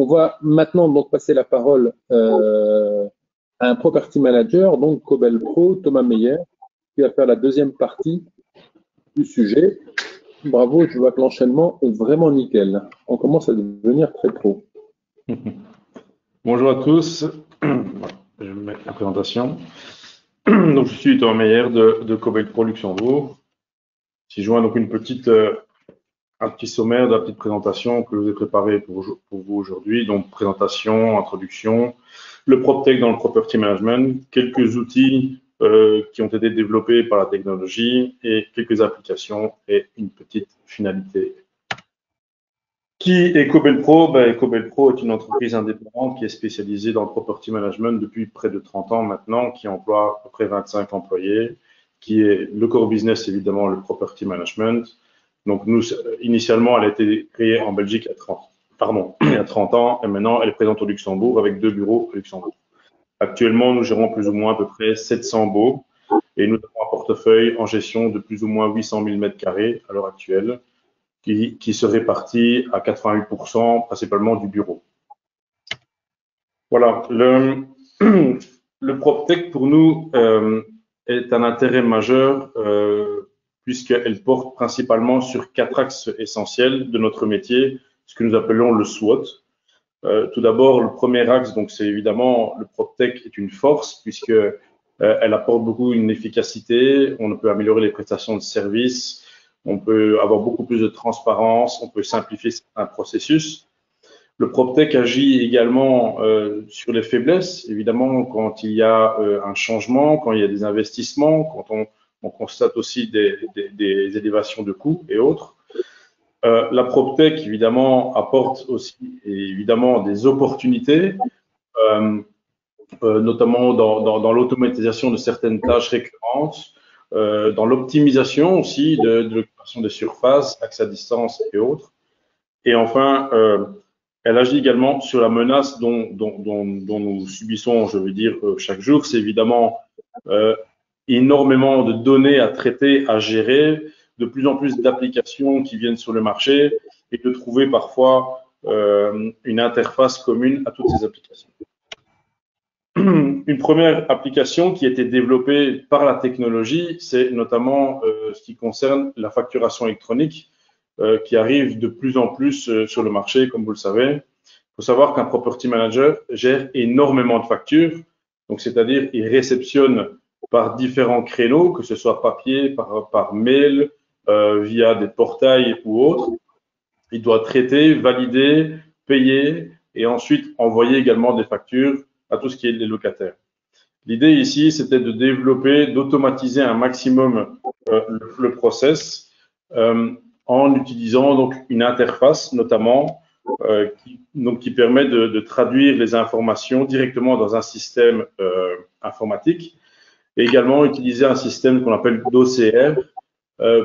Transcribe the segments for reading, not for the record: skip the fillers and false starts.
On va maintenant donc passer la parole à un property manager, donc Cobel Pro, Thomas Meyer, qui va faire la deuxième partie du sujet. Bravo, je vois que l'enchaînement est vraiment nickel. On commence à devenir très pro. Bonjour à tous, je vais mettre la présentation. Donc, je suis Thomas Meyer de Cobel Pro Luxembourg. Si je joins donc un petit sommaire de la petite présentation que je vous ai préparée pour vous aujourd'hui. Donc, présentation, introduction, le PropTech dans le Property Management, quelques outils qui ont été développés par la technologie et quelques applications et une petite finalité. Qui est Cobel Pro? Cobel Pro est une entreprise indépendante qui est spécialisée dans le property management depuis près de 30 ans maintenant, qui emploie à peu près 25 employés, qui est le core business évidemment le property management. Donc nous, initialement, elle a été créée en Belgique il y a 30 ans et maintenant elle est présente au Luxembourg avec 2 bureaux au Luxembourg. Actuellement, nous gérons plus ou moins à peu près 700 baux et nous avons un portefeuille en gestion de plus ou moins 800 000 m² à l'heure actuelle, qui se répartit à 88% principalement du bureau. Voilà, le PropTech pour nous est un intérêt majeur puisqu'elle porte principalement sur 4 axes essentiels de notre métier, ce que nous appelons le SWOT. Tout d'abord, le premier axe, donc c'est évidemment le PropTech est une force puisque elle apporte beaucoup une efficacité, on peut améliorer les prestations de services, on peut avoir beaucoup plus de transparence, on peut simplifier certains processus. Le PropTech agit également sur les faiblesses, évidemment, quand il y a un changement, quand il y a des investissements, quand on constate aussi des élévations de coûts et autres. La PropTech, évidemment, apporte aussi évidemment des opportunités, notamment dans l'automatisation de certaines tâches récurrentes, dans l'optimisation aussi de l'occupation des surfaces, accès à distance et autres. Et enfin, elle agit également sur la menace dont nous subissons, je veux dire, chaque jour. C'est évidemment énormément de données à traiter, à gérer, de plus en plus d'applications qui viennent sur le marché et de trouver parfois une interface commune à toutes ces applications. Une première application qui a été développée par la technologie, c'est notamment ce qui concerne la facturation électronique qui arrive de plus en plus sur le marché, comme vous le savez. Il faut savoir qu'un property manager gère énormément de factures, donc c'est-à-dire il réceptionne par différents créneaux, que ce soit papier, par mail, via des portails ou autres. Il doit traiter, valider, payer et ensuite envoyer également des factures à tout ce qui est les locataires. L'idée ici, c'était de développer, d'automatiser un maximum le process en utilisant donc une interface notamment qui permet de traduire les informations directement dans un système informatique et également utiliser un système qu'on appelle d'OCR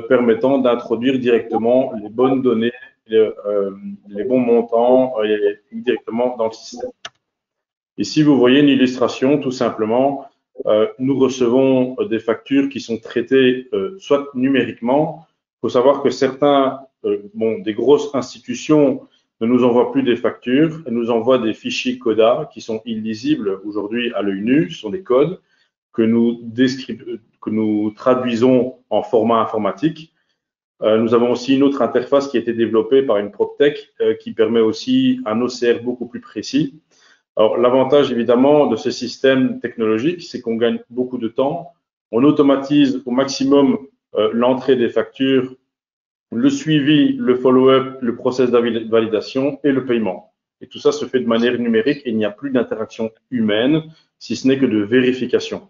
permettant d'introduire directement les bonnes données, les bons montants directement dans le système. Ici, vous voyez une illustration, tout simplement. Nous recevons des factures qui sont traitées soit numériquement. Il faut savoir que des grosses institutions ne nous envoient plus des factures, elles nous envoient des fichiers CODA qui sont illisibles aujourd'hui à l'œil nu. Ce sont des codes que nous traduisons en format informatique. Nous avons aussi une autre interface qui a été développée par une PropTech qui permet aussi un OCR beaucoup plus précis. Alors, l'avantage, évidemment, de ce système technologique, c'est qu'on gagne beaucoup de temps. On automatise au maximum l'entrée des factures, le suivi, le follow-up, le process de validation et le paiement. Et tout ça se fait de manière numérique et il n'y a plus d'interaction humaine, si ce n'est que de vérification.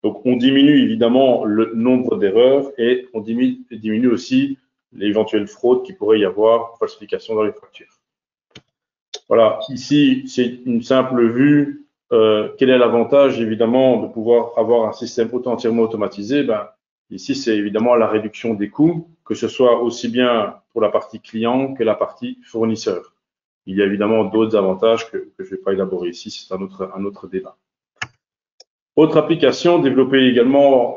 Donc, on diminue évidemment le nombre d'erreurs et on diminue aussi l'éventuelle fraude qu'il pourrait y avoir, falsification dans les factures. Voilà, ici, c'est une simple vue. Quel est l'avantage, évidemment, de pouvoir avoir un système entièrement automatisé? Ici, c'est évidemment la réduction des coûts, que ce soit aussi bien pour la partie client que la partie fournisseur. Il y a évidemment d'autres avantages que je ne vais pas élaborer ici, c'est un autre débat. Autre application développée également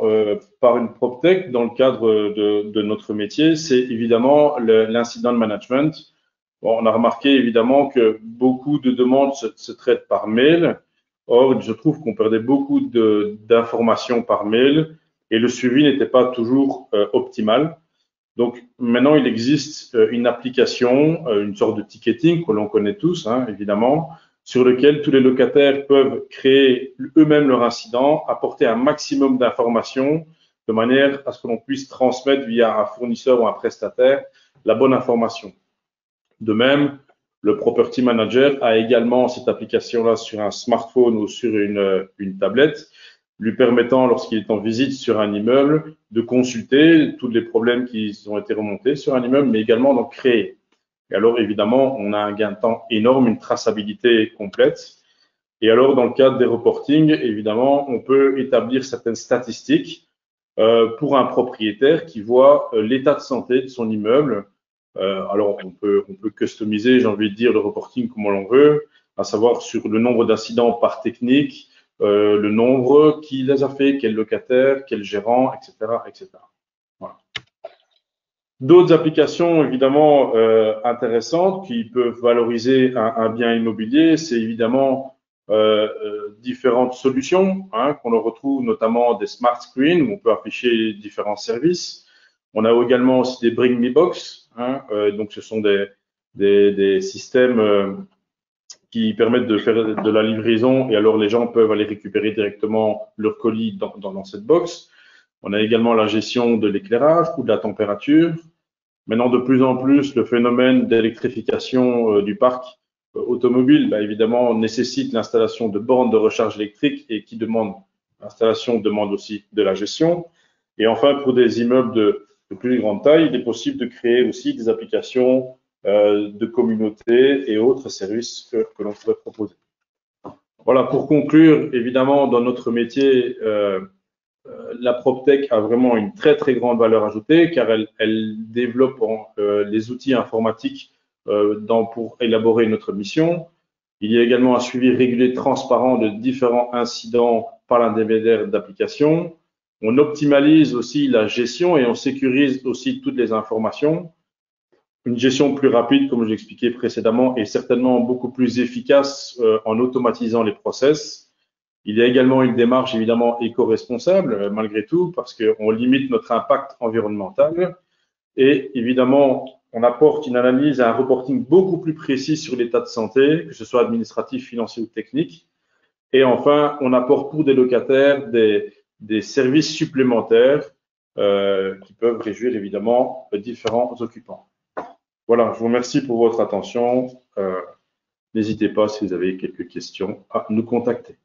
par une PropTech dans le cadre de notre métier, c'est évidemment l'incident management. Bon, on a remarqué évidemment que beaucoup de demandes se traitent par mail. Or, je trouve qu'on perdait beaucoup d'informations par mail et le suivi n'était pas toujours optimal. Donc maintenant, il existe une application, une sorte de ticketing que l'on connaît tous, hein, évidemment, sur lequel tous les locataires peuvent créer eux-mêmes leur incident, apporter un maximum d'informations de manière à ce que l'on puisse transmettre via un fournisseur ou un prestataire la bonne information. De même, le Property Manager a également cette application-là sur un smartphone ou sur une tablette, lui permettant, lorsqu'il est en visite sur un immeuble, de consulter tous les problèmes qui ont été remontés sur un immeuble, mais également d'en créer. Et alors, évidemment, on a un gain de temps énorme, une traçabilité complète. Et alors, dans le cadre des reportings, évidemment, on peut établir certaines statistiques pour un propriétaire qui voit l'état de santé de son immeuble. Alors, on peut customiser, j'ai envie de dire, le reporting comme on veut, à savoir sur le nombre d'incidents par technique, le nombre, qui les a fait, quel locataire, quel gérant, etc., etc. Voilà. D'autres applications évidemment intéressantes qui peuvent valoriser un bien immobilier, c'est évidemment différentes solutions hein, qu'on retrouve notamment des smart screens où on peut afficher différents services. On a également aussi des Bring Me Box, hein, donc ce sont des systèmes qui permettent de faire de la livraison et alors les gens peuvent aller récupérer directement leur colis dans cette box. On a également la gestion de l'éclairage ou de la température. Maintenant, de plus en plus, le phénomène d'électrification du parc automobile, bah, évidemment, nécessite l'installation de bornes de recharge électrique et qui demande, l'installation demande aussi de la gestion. Et enfin, pour des immeubles de plus grande taille, il est possible de créer aussi des applications de communauté et autres services que l'on pourrait proposer. Voilà, pour conclure, évidemment, dans notre métier, la PropTech a vraiment une très très grande valeur ajoutée car elle développe les outils informatiques pour élaborer notre mission. Il y a également un suivi régulier transparent de différents incidents par l'intermédiaire d'applications. On optimalise aussi la gestion et on sécurise aussi toutes les informations. Une gestion plus rapide, comme je l'expliquais précédemment, est certainement beaucoup plus efficace en automatisant les process. Il y a également une démarche évidemment éco-responsable malgré tout parce qu'on limite notre impact environnemental et évidemment on apporte une analyse et un reporting beaucoup plus précis sur l'état de santé, que ce soit administratif, financier ou technique. Et enfin, on apporte pour des locataires des services supplémentaires qui peuvent réjouir évidemment les différents occupants. Voilà, je vous remercie pour votre attention. N'hésitez pas si vous avez quelques questions à nous contacter.